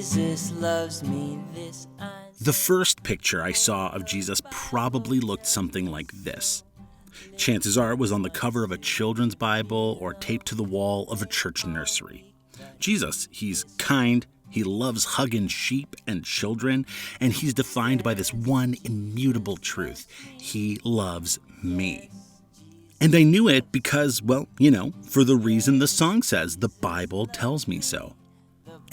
Jesus loves me, this I know. The first picture I saw of Jesus probably looked something like this. Chances are it was on the cover of a children's Bible or taped to the wall of a church nursery. Jesus, he's kind, he loves hugging sheep and children, and he's defined by this one immutable truth. He loves me. And I knew it because, well, for the reason the song says, the Bible tells me so.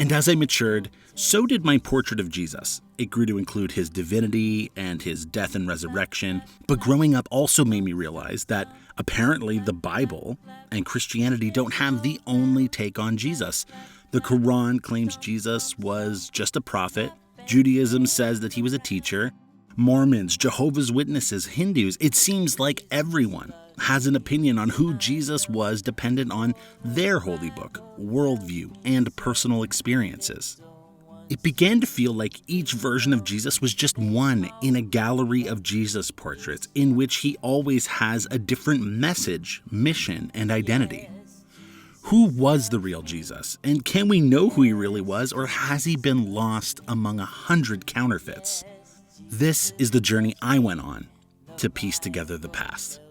And as I matured, so did my portrait of Jesus. It grew to include his divinity and his death and resurrection, but growing up also made me realize that apparently the Bible and Christianity don't have the only take on Jesus. The Quran claims Jesus was just a prophet. Judaism says that he was a teacher. Mormons, Jehovah's Witnesses, Hindus, it seems like everyone has an opinion on who Jesus was dependent on their holy book, worldview, and personal experiences. It began to feel like each version of Jesus was just one in a gallery of Jesus portraits in which he always has a different message, mission, and identity. Who was the real Jesus? And can we know who he really was, or has he been lost among 100 counterfeits? This is the journey I went on to piece together the past.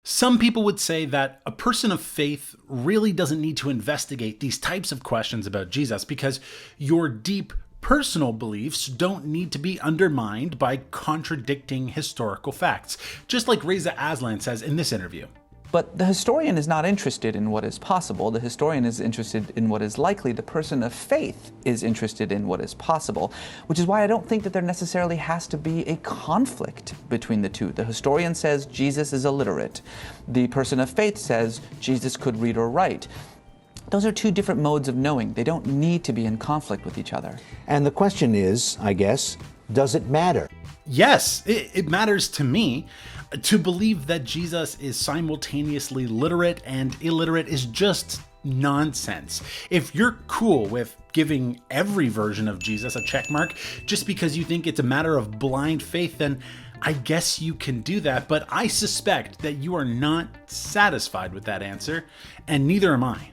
Some people would say that a person of faith really doesn't need to investigate these types of questions about Jesus because your deep personal beliefs don't need to be undermined by contradicting historical facts, just like Reza Aslan says in this interview. But the historian is not interested in what is possible. The historian is interested in what is likely. The person of faith is interested in what is possible, which is why I don't think that there necessarily has to be a conflict between the two. The historian says Jesus is illiterate. The person of faith says Jesus could read or write. Those are two different modes of knowing. They don't need to be in conflict with each other. And the question is, I guess, does it matter? Yes, it matters to me. To believe that Jesus is simultaneously literate and illiterate is just nonsense. If you're cool with giving every version of Jesus a check mark just because you think it's a matter of blind faith, then I guess you can do that, but I suspect that you are not satisfied with that answer, and neither am I.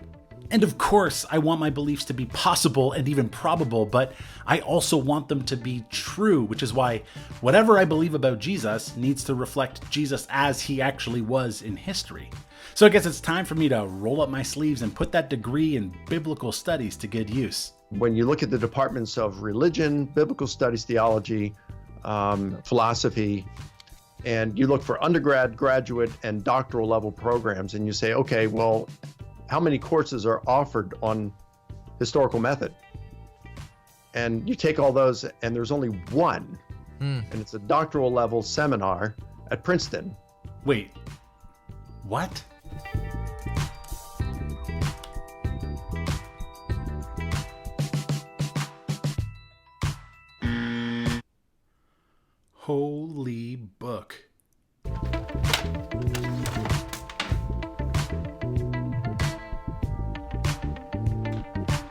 And of course, I want my beliefs to be possible and even probable, but I also want them to be true, which is why whatever I believe about Jesus needs to reflect Jesus as he actually was in history. So I guess it's time for me to roll up my sleeves and put that degree in biblical studies to good use. When you look at the departments of religion, biblical studies, theology, philosophy, and you look for undergrad, graduate, and doctoral level programs, and you say, okay, well, how many courses are offered on historical method? And you take all those, and there's only one, and it's a doctoral level seminar at Princeton. Wait, what? Holy book.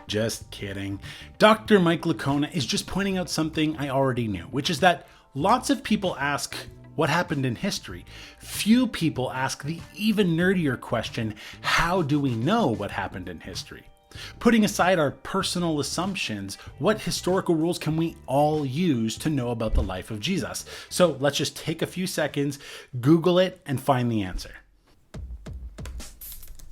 Just kidding. Dr. Mike Licona is just pointing out something I already knew, which is that lots of people ask what happened in history. Few people ask the even nerdier question, how do we know what happened in history? Putting aside our personal assumptions, what historical rules can we all use to know about the life of Jesus? So let's just take a few seconds, Google it, and find the answer.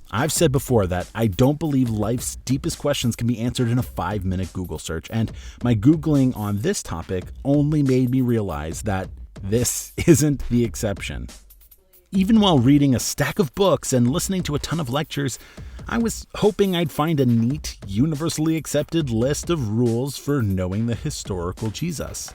I've said before that I don't believe life's deepest questions can be answered in a 5-minute Google search, and my Googling on this topic only made me realize that this isn't the exception. Even while reading a stack of books and listening to a ton of lectures, I was hoping I'd find a neat, universally accepted list of rules for knowing the historical Jesus.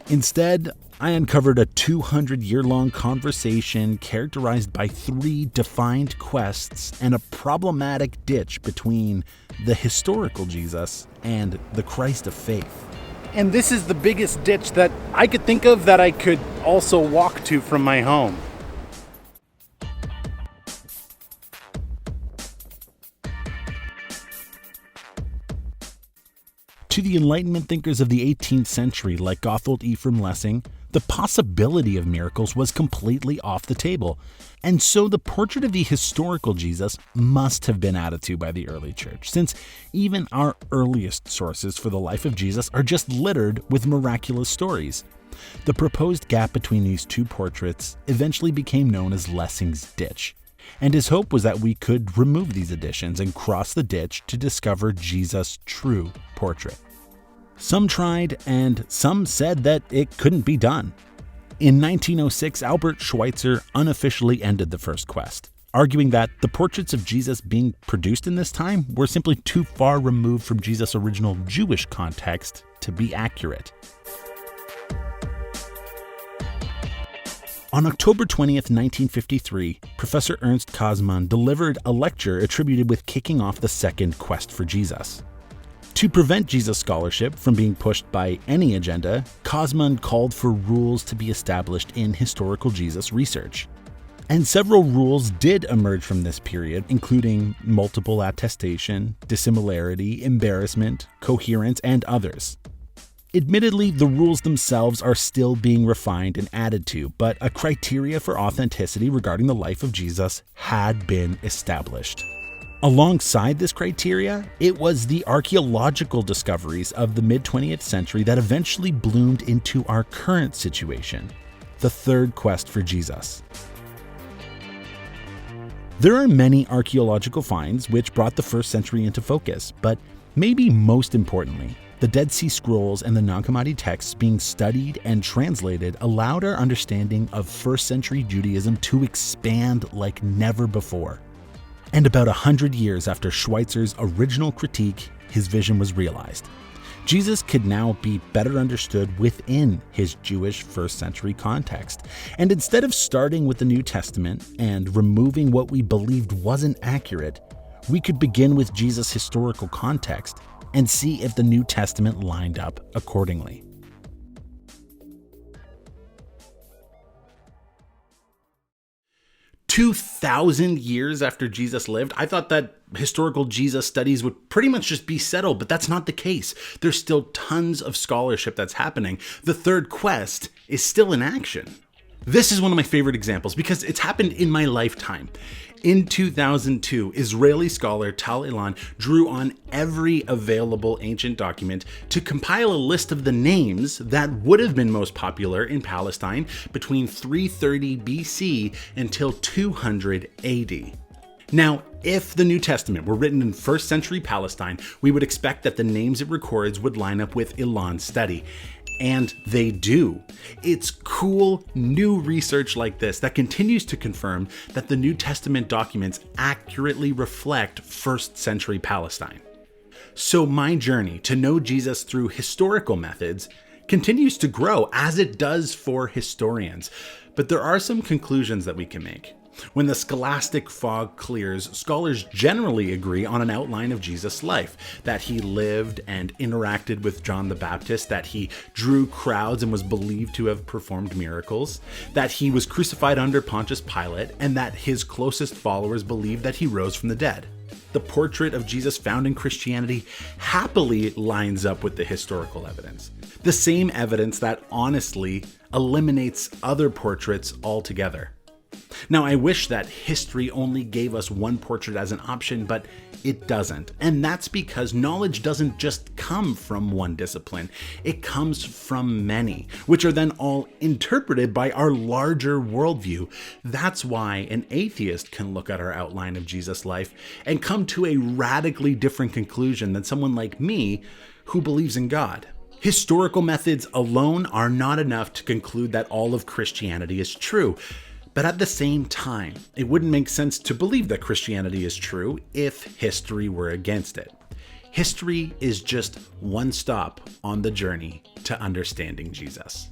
Instead, I uncovered a 200-year-long conversation characterized by 3 defined quests and a problematic ditch between the historical Jesus and the Christ of faith. And this is the biggest ditch that I could think of that I could also walk to from my home. To the Enlightenment thinkers of the 18th century like Gotthold Ephraim Lessing, The possibility of miracles was completely off the table, and so the portrait of the historical Jesus must have been added to by the early church, since even our earliest sources for the life of Jesus are just littered with miraculous stories. The proposed gap between these two portraits eventually became known as Lessing's Ditch, and his hope was that we could remove these additions and cross the ditch to discover Jesus' true portrait. Some tried, and some said that it couldn't be done. In 1906, Albert Schweitzer unofficially ended the first quest, arguing that the portraits of Jesus being produced in this time were simply too far removed from Jesus' original Jewish context to be accurate. On October 20th, 1953, Professor Ernst Kazman delivered a lecture attributed with kicking off the second quest for Jesus. To prevent Jesus scholarship from being pushed by any agenda, Kazman called for rules to be established in historical Jesus research. And several rules did emerge from this period, including multiple attestation, dissimilarity, embarrassment, coherence, and others. Admittedly, the rules themselves are still being refined and added to, but a criteria for authenticity regarding the life of Jesus had been established. Alongside this criteria, it was the archaeological discoveries of the mid-20th century that eventually bloomed into our current situation, the third quest for Jesus. There are many archaeological finds which brought the first century into focus, but maybe most importantly, the Dead Sea Scrolls and the Nag Hammadi texts being studied and translated allowed our understanding of first century Judaism to expand like never before. And about 100 years after Schweitzer's original critique, his vision was realized. Jesus could now be better understood within his Jewish first century context. And instead of starting with the New Testament and removing what we believed wasn't accurate, we could begin with Jesus' historical context and see if the New Testament lined up accordingly. 2,000 years after Jesus lived, I thought that historical Jesus studies would pretty much just be settled, but that's not the case. There's still tons of scholarship that's happening. The third quest is still in action. This is one of my favorite examples because it's happened in my lifetime. In 2002, Israeli scholar Tal Ilan drew on every available ancient document to compile a list of the names that would have been most popular in Palestine between 330 BC until 200 AD. Now, if the New Testament were written in first century Palestine, we would expect that the names it records would line up with Ilan's study. And they do. It's cool, new research like this that continues to confirm that the New Testament documents accurately reflect first century Palestine. So my journey to know Jesus through historical methods continues to grow, as it does for historians. But there are some conclusions that we can make. When the scholastic fog clears, scholars generally agree on an outline of Jesus' life, that he lived and interacted with John the Baptist, that he drew crowds and was believed to have performed miracles, that he was crucified under Pontius Pilate, and that his closest followers believed that he rose from the dead. The portrait of Jesus found in Christianity happily lines up with the historical evidence. The same evidence that honestly eliminates other portraits altogether. Now, I wish that history only gave us one portrait as an option, but it doesn't. And that's because knowledge doesn't just come from one discipline. It comes from many, which are then all interpreted by our larger worldview. That's why an atheist can look at our outline of Jesus' life and come to a radically different conclusion than someone like me who believes in God. Historical methods alone are not enough to conclude that all of Christianity is true. But at the same time, it wouldn't make sense to believe that Christianity is true if history were against it. History is just one stop on the journey to understanding Jesus.